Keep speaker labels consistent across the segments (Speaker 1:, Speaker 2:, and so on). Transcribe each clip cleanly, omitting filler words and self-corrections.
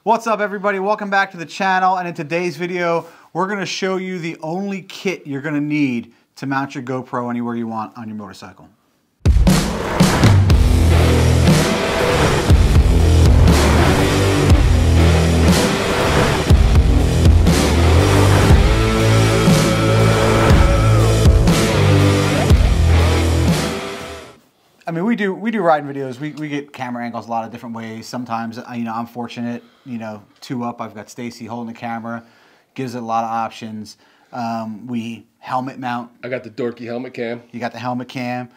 Speaker 1: What's up, everybody? Welcome back to the channel, and in today's video we're going to show you the only kit you're going to need to mount your GoPro anywhere you want on your motorcycle. I mean, we do riding videos. We get camera angles a lot of different ways. Sometimes, I'm fortunate, two up, I've got Stacy holding the camera, gives it a lot of options. We helmet mount.
Speaker 2: I got the dorky helmet cam.
Speaker 1: You got the helmet cam.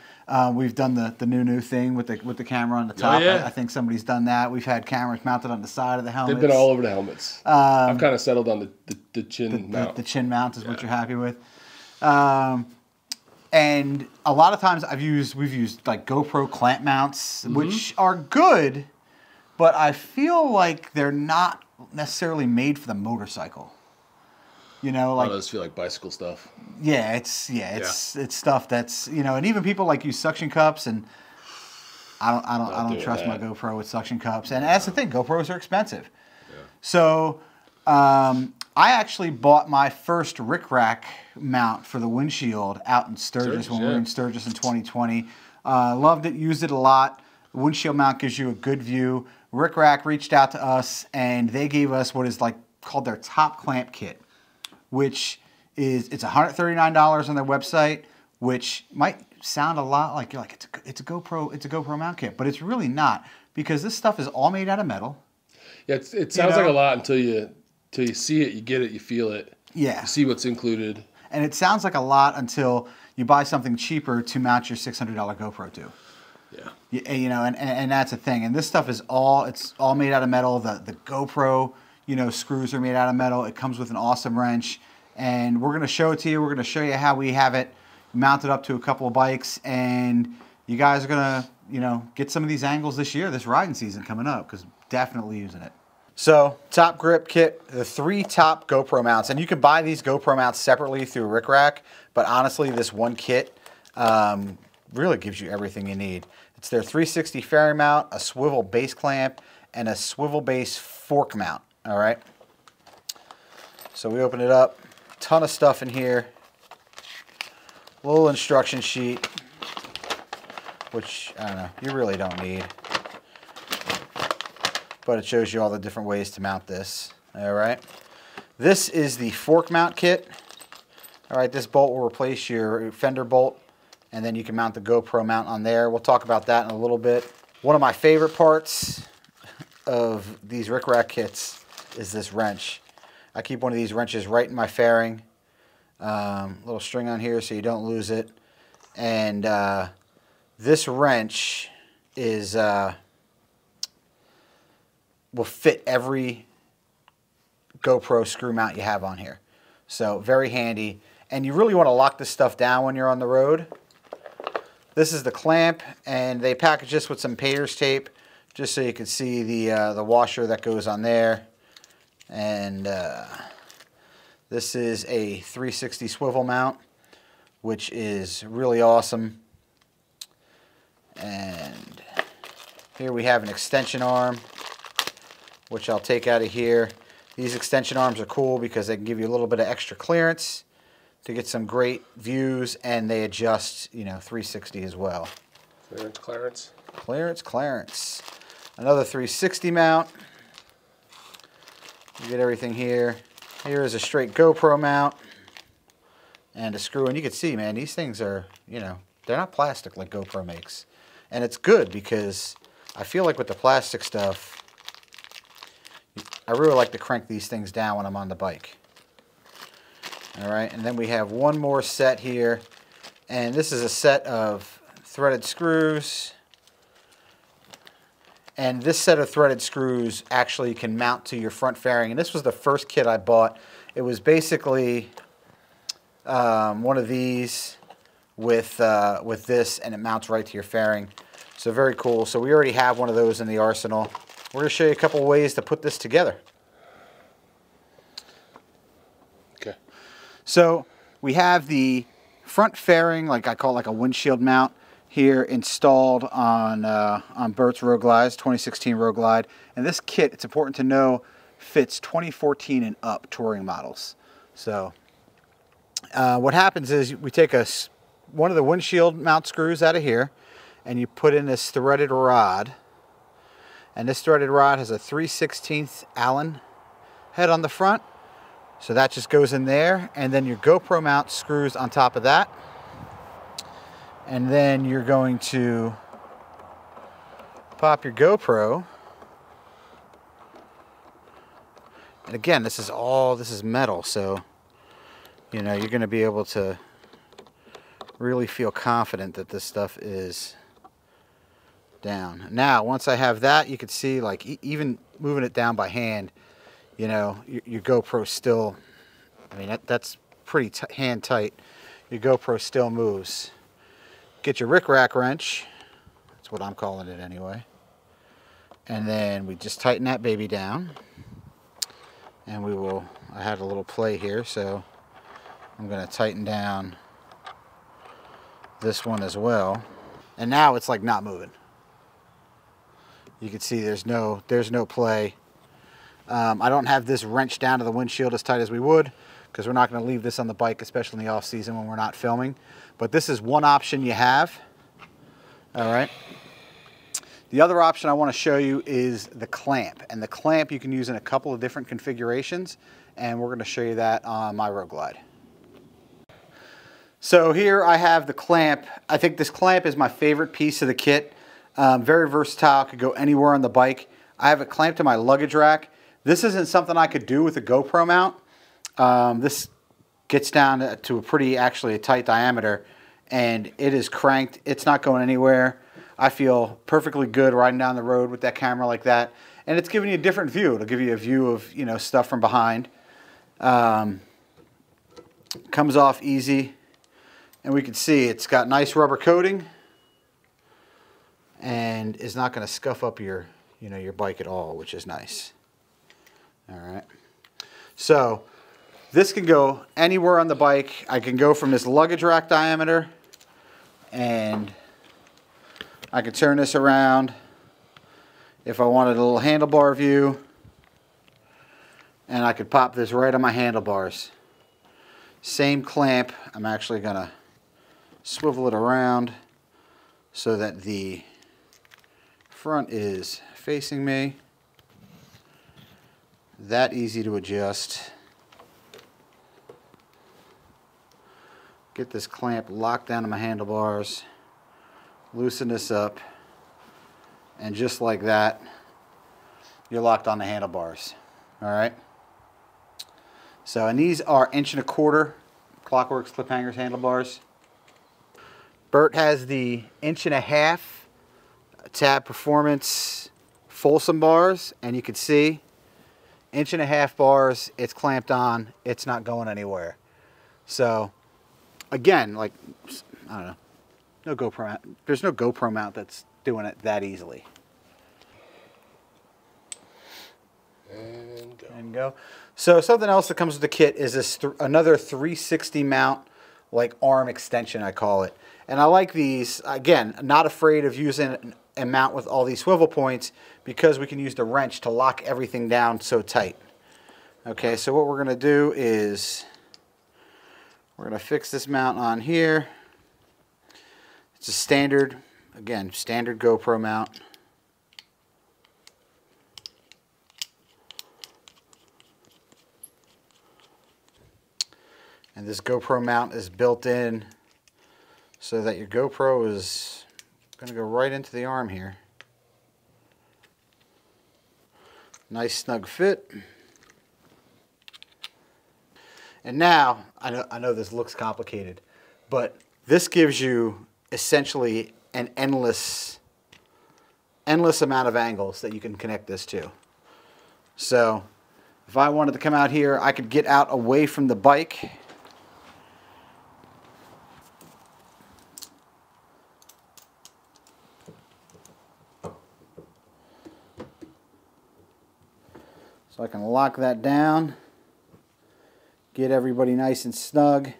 Speaker 1: We've done the new thing with the camera on the top.
Speaker 2: Oh, yeah.
Speaker 1: I think somebody's done that. We've had cameras mounted on the side of the helmets.
Speaker 2: They've been all over the helmets. I've kind of settled on the chin mount.
Speaker 1: The chin mount is what you're happy with. And a lot of times we've used like GoPro clamp mounts, which are good, but I feel like they're not necessarily made for the motorcycle. Like
Speaker 2: those feel like bicycle stuff.
Speaker 1: Yeah, it's stuff that's and even people like use suction cups, and I don't trust my GoPro with suction cups. And that's the thing, GoPros are expensive. Yeah. So I actually bought my first rickrack mount for the windshield out in Sturgis when we were in Sturgis in 2020. Loved it, used it a lot. The windshield mount gives you a good view. Rickrack reached out to us and they gave us what is called their top clamp kit, which is it's $139 on their website, which might sound a lot like it's a GoPro mount kit, but it's really not, because this stuff is all made out of metal. Yeah,
Speaker 2: it sounds like a lot until you see it, you get it, you feel it.
Speaker 1: Yeah.
Speaker 2: You see what's included. And
Speaker 1: it sounds like a lot until you buy something cheaper to mount your $600 GoPro to. Yeah. And that's a thing. And this stuff is all made out of metal. The GoPro, screws are made out of metal. It comes with an awesome wrench. And we're going to show it to you. We're going to show you how we have it mounted up to a couple of bikes. And you guys are going to, get some of these angles this year, this riding season coming up, because definitely using it. So, top grip kit, the 3 top GoPro mounts. And you can buy these GoPro mounts separately through rickrack, but honestly, this one kit really gives you everything you need. It's their 360 fairing mount, a swivel base clamp, and a swivel base fork mount, all right? So we open it up, ton of stuff in here, little instruction sheet, which, I don't know, you really don't need. But it shows you all the different ways to mount this. All right. This is the fork mount kit. All right, this bolt will replace your fender bolt, and then you can mount the GoPro mount on there. We'll talk about that in a little bit. One of my favorite parts of these rickrack kits is this wrench. I keep one of these wrenches right in my fairing. Little string on here so you don't lose it. And this wrench is will fit every GoPro screw mount you have on here. So very handy. And you really want to lock this stuff down when you're on the road. This is the clamp, and they package this with some payers tape just so you can see the washer that goes on there. And this is a 360 swivel mount, which is really awesome. And here we have an extension arm, which I'll take out of here. These extension arms are cool because they can give you a little bit of extra clearance to get some great views, and they adjust, 360 as well.
Speaker 2: Clearance.
Speaker 1: Clearance. Another 360 mount. You get everything here. Here is a straight GoPro mount and a screw. And you can see, man, these things are, they're not plastic like GoPro makes. And it's good because I feel like with the plastic stuff, I really like to crank these things down when I'm on the bike. All right, and then we have one more set here, and this is a set of threaded screws. And this set of threaded screws actually can mount to your front fairing. And this was the first kit I bought. It was basically one of these with this, and it mounts right to your fairing. So very cool. So we already have one of those in the arsenal. We're going to show you a couple of ways to put this together.
Speaker 2: Okay.
Speaker 1: So we have the front fairing, like I call it, like a windshield mount. here installed on Bert's Road Glides, 2016 Road Glide. And this kit, it's important to know, fits 2014 and up touring models. So what happens is we take one of the windshield mount screws out of here, and you put in this threaded rod. And this threaded rod has a 3/16 Allen head on the front. So that just goes in there, and then your GoPro mount screws on top of that. And then you're going to pop your GoPro. And again, this is metal, so you know you're going to be able to really feel confident that this stuff is down. Now, once I have that, you can see, like, even moving it down by hand, you know, your GoPro still, I mean, that's pretty hand tight. Your GoPro still moves. Get your rickrack wrench, that's what I'm calling it anyway, and then we just tighten that baby down, and I had a little play here, so I'm going to tighten down this one as well, and now it's like not moving. You can see there's no play. I don't have this wrenched down to the windshield as tight as we would, because we're not going to leave this on the bike, especially in the off season when we're not filming. But this is one option you have. All right. The other option I want to show you is the clamp. And the clamp you can use in a couple of different configurations, and we're going to show you that on my Road Glide. So here I have the clamp. I think this clamp is my favorite piece of the kit. Very versatile, could go anywhere on the bike. I have it clamped to my luggage rack. This isn't something I could do with a GoPro mount. This gets down to actually a tight diameter, and it is cranked. It's not going anywhere. I feel perfectly good riding down the road with that camera like that, and it's giving you a different view. It'll give you a view of, you know, stuff from behind. Comes off easy, and we can see it's got nice rubber coating, and is not going to scuff up your bike at all, which is nice. All right, so this can go anywhere on the bike. I can go from this luggage rack diameter, and I can turn this around if I wanted a little handlebar view, and I could pop this right on my handlebars. Same clamp. I'm actually going to swivel it around so that the front is facing me. That easy to adjust. Get this clamp locked down to my handlebars, loosen this up, and just like that, you're locked on the handlebars. All right. So, and these are 1.25" Clockworks clip hangers handlebars. Bert has the 1.5" Tab Performance Folsom bars, and you can see 1.5" bars, it's clamped on, it's not going anywhere. So again, like, I don't know, no GoPro mount. There's no GoPro mount that's doing it that easily. And go. So something else that comes with the kit is this another 360 mount, like arm extension, I call it. And I like these. Again, not afraid of using a mount with all these swivel points, because we can use the wrench to lock everything down so tight. Okay, so what we're going to do is we're going to fix this mount on here. It's a standard, again, standard GoPro mount. And this GoPro mount is built in so that your GoPro is going to go right into the arm here. Nice snug fit. And now, I know this looks complicated, but this gives you essentially an endless amount of angles that you can connect this to. So if I wanted to come out here, I could get out away from the bike. So I can lock that down, get everybody nice and snug,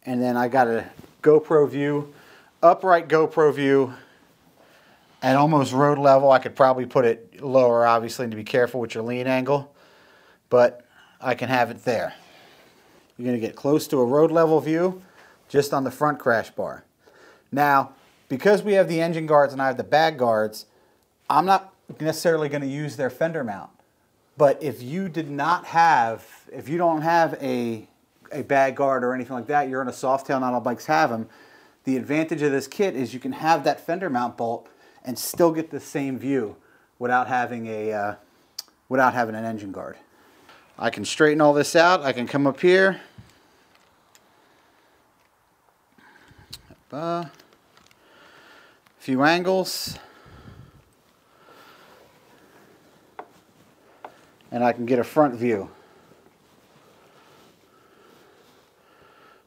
Speaker 1: and then I got a GoPro view upright GoPro view at almost road level. I could probably put it lower, obviously, to be careful with your lean angle, but I can have it there. You're going to get close to a road level view just on the front crash bar. Now, because we have the engine guards and I have the bag guards, I'm not necessarily going to use their fender mount. But if you did not have, if you don't have a bag guard or anything like that, you're in a soft tail, not all bikes have them, the advantage of this kit is you can have that fender mount bolt and still get the same view without having an engine guard. I can straighten all this out. I can come up here. A few angles. And I can get a front view.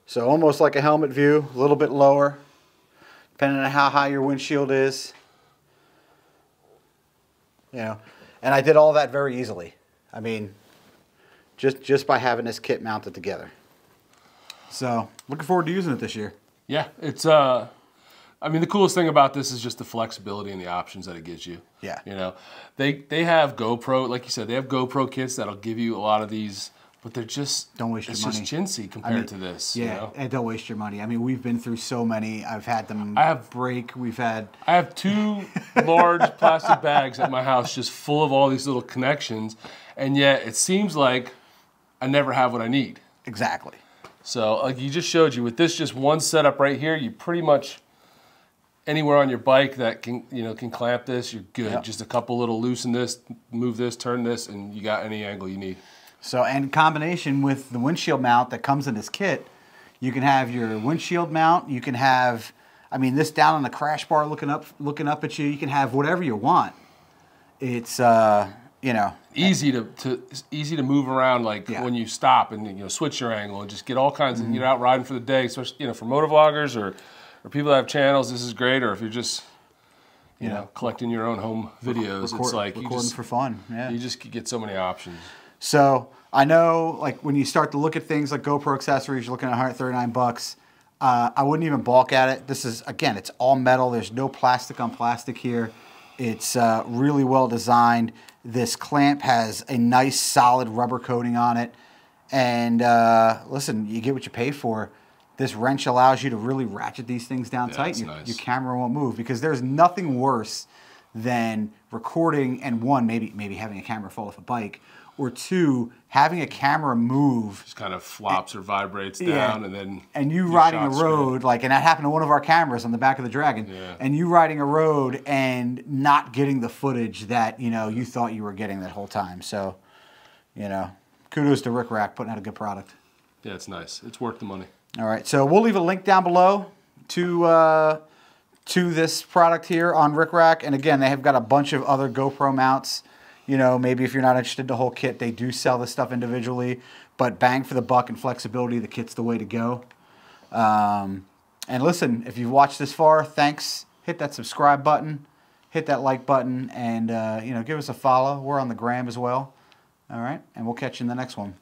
Speaker 1: So almost like a helmet view, a little bit lower, depending on how high your windshield is. You know, and I did all that very easily. I mean, just by having this kit mounted together. So, looking forward to using it this year.
Speaker 2: Yeah, it's I mean, the coolest thing about this is just the flexibility and the options that it gives you.
Speaker 1: Yeah.
Speaker 2: You know, they have GoPro, like you said, they have GoPro kits that'll give you a lot of these, but they're just
Speaker 1: don't waste your money.
Speaker 2: It's just chintzy compared to this.
Speaker 1: Yeah,
Speaker 2: you know?
Speaker 1: And don't waste your money. I mean, we've been through so many. I've had them break. I
Speaker 2: have 2 large plastic bags at my house just full of all these little connections, and yet it seems like I never have what I need.
Speaker 1: Exactly.
Speaker 2: So, like you just showed you, with this just one setup right here, you pretty much anywhere on your bike that can clamp this, you're good. Yep. Just a couple little loosen this, move this, turn this, and you got any angle you need.
Speaker 1: So, and in combination with the windshield mount that comes in this kit, you can have your windshield mount. You can have, I mean, this down on the crash bar looking up at you. You can have whatever you want. It's you know,
Speaker 2: easy to move around, like when you stop and switch your angle and just get all kinds of out riding for the day, especially for motovloggers or people that have channels. This is great. Or if you're just you know collecting your own home videos, it's like
Speaker 1: recording for fun. Yeah,
Speaker 2: you just get so many options.
Speaker 1: So I know, like when you start to look at things like GoPro accessories, you're looking at $139. I wouldn't even balk at it. This is, again, it's all metal. There's no plastic on plastic here. It's really well designed. This clamp has a nice solid rubber coating on it. And listen, you get what you pay for. This wrench allows you to really ratchet these things down tight. Your camera won't move, because there's nothing worse than recording and maybe having a camera fall off a bike, or 2, having a camera move.
Speaker 2: Just kind of flops or vibrates down,
Speaker 1: and you riding a road, and that happened to one of our cameras on the back of the Dragon, and you riding a road and not getting the footage that, you thought you were getting that whole time. So, kudos to Rick Rack putting out a good product.
Speaker 2: Yeah, it's nice. It's worth the money.
Speaker 1: All right, so we'll leave a link down below to this product here on Rick Rack. And again, they have got a bunch of other GoPro mounts. Maybe if you're not interested in the whole kit, they do sell this stuff individually. But bang for the buck and flexibility, the kit's the way to go. And listen, if you've watched this far, thanks. Hit that subscribe button, hit that like button, and give us a follow. We're on the gram as well. All right, and we'll catch you in the next one.